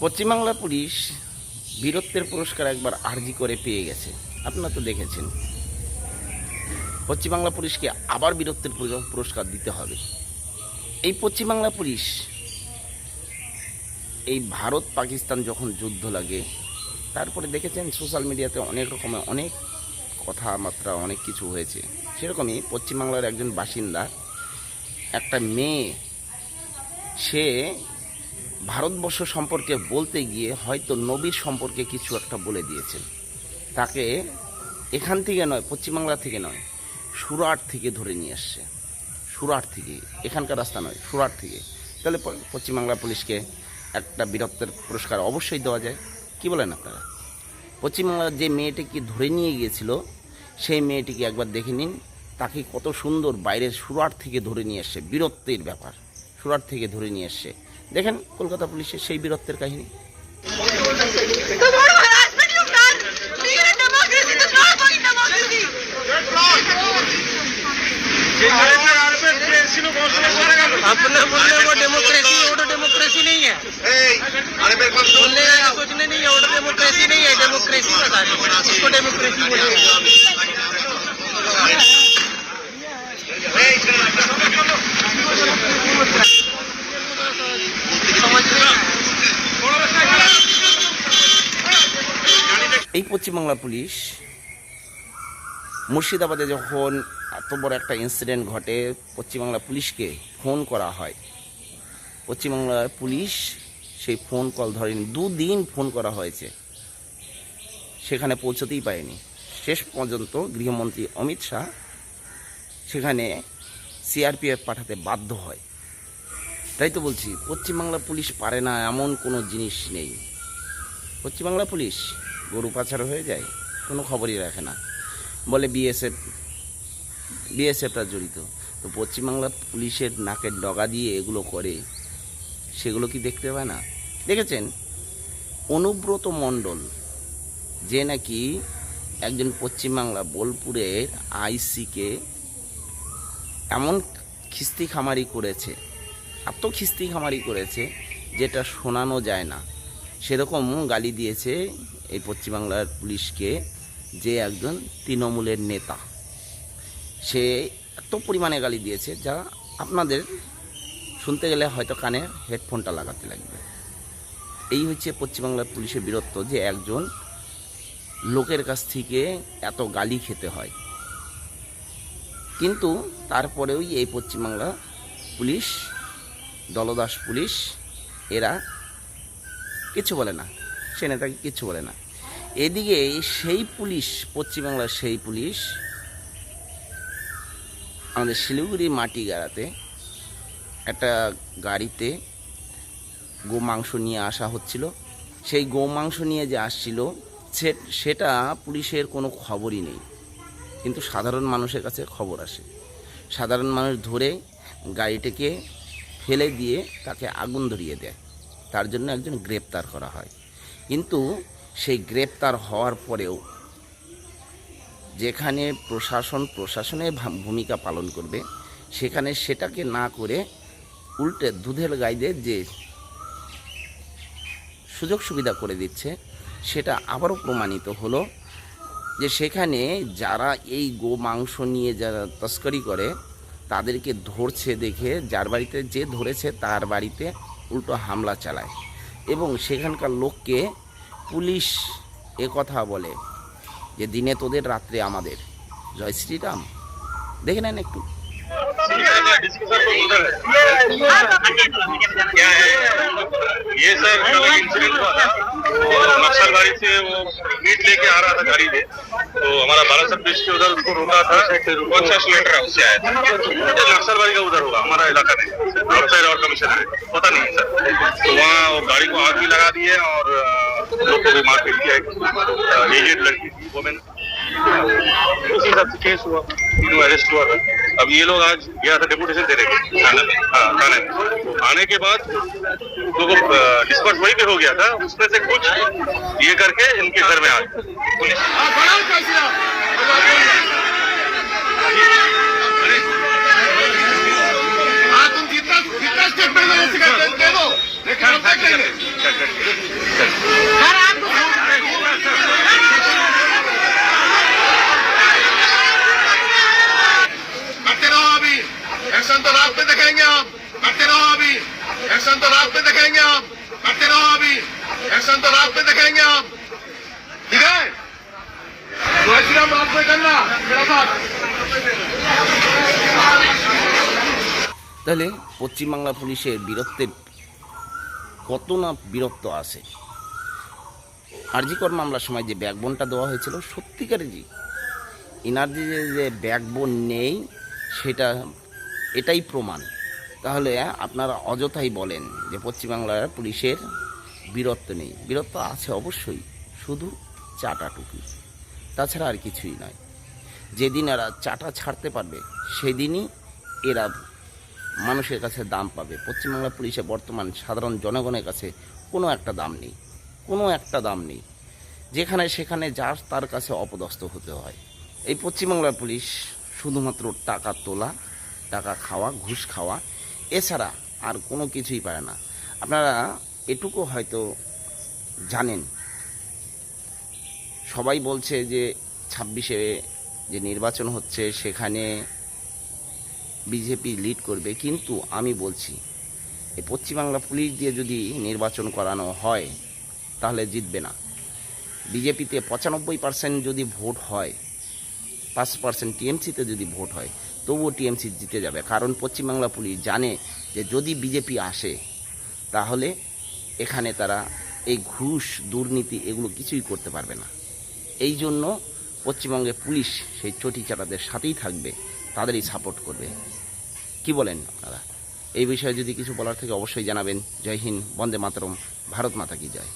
Paschimbangla police বীরত্বের পুরস্কার একবার আর্জি করে পেয়ে গেছে। আপনারা তো দেখেছেন, পশ্চিমবাংলা পুলিশকে আবার বীরত্বের পুরস্কার দিতে হবে। এই পশ্চিমবাংলা পুলিশ এই ভারত পাকিস্তান যখন যুদ্ধ লাগে, তারপরে দেখেছেন সোশ্যাল মিডিয়াতে অনেক রকমের অনেক কথাবার্তা অনেক কিছু হয়েছে। সেরকমই পশ্চিমবাংলার একজন বাসিন্দা, একটা মেয়ে, সে ভারতবর্ষ সম্পর্কে বলতে গিয়ে হয়তো নবীর সম্পর্কে কিছু একটা বলে দিয়েছেন। তাকে এখান থেকে নয়, পশ্চিমবাংলা থেকে নয়, সুরাট থেকে ধরে নিয়ে আসছে। সুরাট থেকে, এখানকার রাস্তা নয়, সুরাট থেকে। তাহলে পশ্চিমবাংলা পুলিশকে একটা বীরত্বের পুরস্কার অবশ্যই দেওয়া যায়। কি বলেন আপনারা? পশ্চিমবাংলার যে মেয়েটিকে ধরে নিয়ে গিয়েছিল, সেই মেয়েটিকে একবার দেখে নিন। তাকে কত সুন্দর বাইরের সুরাট থেকে ধরে নিয়ে আসছে। বীরত্বের ব্যাপার, সুরাট থেকে ধরে নিয়ে আসছে। দেখেন কলকাতা পুলিশের সেই বীরত্বের কাহিনী। अपने बोलने को डेमोक्रेसी, वो तो डेमोक्रेसी नहीं है। बोलने का सोचने नहीं है, वो तो डेमोक्रेसी नहीं है। डेमोक्रेसी बता दो, इसको डेमोक्रेसी बोलेंगे। এই পশ্চিমবাংলা পুলিশ মুর্শিদাবাদে যখন এত বড় একটা ইনসিডেন্ট ঘটে, পশ্চিমবাংলা পুলিশকে ফোন করা হয়। পশ্চিমবাংলার পুলিশ সেই ফোন কল ধরেনি। 2 দিন ফোন করা হয়েছে, সেখানে পৌঁছতেই পারেনি। শেষ পর্যন্ত গৃহমন্ত্রী অমিত শাহ সেখানে সিআরপিএফ পাঠাতে বাধ্য হয়। তাই তো বলছি, পশ্চিমবাংলা পুলিশ পারে না এমন কোনো জিনিস নেই। পশ্চিমবাংলা পুলিশ গরু পাচার হয়ে যায়, কোনো খবরই রাখে না, বলে বিএসএফরা জড়িত। তো পশ্চিমবাংলা পুলিশের নাকের ডগা দিয়ে এগুলো করে, সেগুলো কি দেখতে পায় না? দেখেছেন অনুব্রত মণ্ডল, যে নাকি একজন পশ্চিমবাংলা বোলপুরের আইসিকে এমন খিস্তি খামারি করেছে, এত খিস্তি খামারি করেছে যেটা শোনানো যায় না। সেরকম গালি দিয়েছে এই পশ্চিমবাংলার পুলিশকে যে একজন তৃণমূলের নেতা। সে এত পরিমাণে গালি দিয়েছে যা আপনাদের শুনতে গেলে হয়তো কানে হেডফোনটা লাগাতে লাগবে। এই হচ্ছে পশ্চিমবাংলার পুলিশের বীরত্ব, যে একজন লোকের কাছ থেকে এত গালি খেতে হয়। কিন্তু তারপরেও এই পশ্চিমবাংলা পুলিশ, দলদাস পুলিশ, এরা কিছু বলে না, সে নেতাকে কিচ্ছু বলে না। এদিকে সেই পুলিশ, পশ্চিমবাংলার সেই পুলিশ আমাদের শিলিগুড়ি মাটি গাড়াতে একটা গাড়িতে গোমাংস নিয়ে আসা হচ্ছিল। সেই গোমাংস নিয়ে যে আসছিল সেটা পুলিশের কোনো খবরই নেই, কিন্তু সাধারণ মানুষের কাছে খবর আসে। সাধারণ মানুষ ধরে গাড়িটাকে ফেলে দিয়ে তাকে আগুন ধরিয়ে দেয়। তার জন্য একজন গ্রেপ্তার করা হয়। কিন্তু সেই গ্রেপ্তার হওয়ার পরেও যেখানে প্রশাসনের ভূমিকা পালন করবে, সেখানে সেটাকে না করে উল্টে দুধের গাইদের যে সুযোগ সুবিধা করে দিচ্ছে, সেটা আবারও প্রমাণিত হলো যে সেখানে যারা এই গো মাংস নিয়ে যারা তস্করি করে, তাদেরকে ধরছে দেখে যার বাড়িতে যে ধরেছে তার বাড়িতে উল্টো হামলা চালায়। এবং সেখানকার লোককে পুলিশ কথা বলে যে দিনে তোদের, রাত্রে আমাদের। জয় শ্রীরাম। দেখে নেন একটু। ये सर जो इंसिडेंट हुआ था, वो नक्सलबाड़ी से वो मीट लेके आ रहा था गाड़ी में, तो हमारा बालासर ब्रिज के उधर उसको रोका था। कौन सा सिलेंडर है उससे आया था, नक्सलबाड़ी का उधर होगा हमारा इलाका में, आउटसाइड और कमिश्नर पता नहीं सर। तो वहाँ वो गाड़ी को आग भी लगा दिए और लोग को भी मार पीट किया। एजेड लड़की थी, वोमेन, उसी हिसाब से केस हुआ, तीनों अरेस्ट हुआ था। अब ये लोग आज गया था डेपुटेशन देने के थाने में। आने के बाद लोगों को डिस्पर्स वहीं पे हो गया था, उसमें से कुछ ये करके इनके घर में आ गए पुलिस। तुम कितना स्टेटमेंट दे दो। তাহলে পশ্চিমবাংলা পুলিশের বীরত্বের কত না বীরত্ব আছে। আরজিকর মামলার সময় যে ব্যাকবোনটা দেওয়া হয়েছিল সত্যিকারেরই ইনার যে ব্যাকবোন নেই সেটা এটাই প্রমাণ। তাহলে আপনারা অযথাই বলেন যে পশ্চিমবাংলার পুলিশের বীরত্ব নেই। বীরত্ব আছে অবশ্যই, শুধু চাটাটুকু, তাছাড়া আর কিছুই নয়। যেদিন এরা চাটা ছাড়তে পারবে সেদিনই এরা মানুষের কাছে দাম পাবে। পশ্চিমবাংলা পুলিশে বর্তমান সাধারণ জনগণের কাছে কোনো একটা দাম নেই, কোনো একটা দাম নেই। যেখানে সেখানে যার তার কাছে অপদস্থ হতে হয়। এই পশ্চিমবাংলার পুলিশ শুধুমাত্র টাকা তোলা, টাকা খাওয়া, ঘুষ খাওয়া, এছাড়া আর কোনো কিছুই পারে না। আপনারা এটুকু হয়তো জানেন, সবাই বলছে যে 26-এ যে নির্বাচন হচ্ছে সেখানে বিজেপি লিড করবে, কিন্তু আমি বলছি এই পশ্চিমবাংলা পুলিশ দিয়ে যদি নির্বাচন করানো হয় তাহলে জিতবে না। বিজেপিতে 95% যদি ভোট হয়, 5% টিএমসিতে যদি ভোট হয়, তবুও টিএমসি জিতে যাবে। কারণ পশ্চিমবাংলা পুলিশ জানে যে যদি বিজেপি আসে তাহলে এখানে তারা এই ঘুষ, দুর্নীতি এগুলো কিছুই করতে পারবে না। এই জন্য পশ্চিমবঙ্গের পুলিশ সেই চটিচাটাদের সাথেই থাকবে, তাদেরই সাপোর্ট করবে। কি বলেন আপনারা? এই বিষয়ে যদি কিছু বলার থেকে অবশ্যই জানাবেন। জয় হিন্দ, বন্দে মাতরম, ভারত মাতা কি জয়।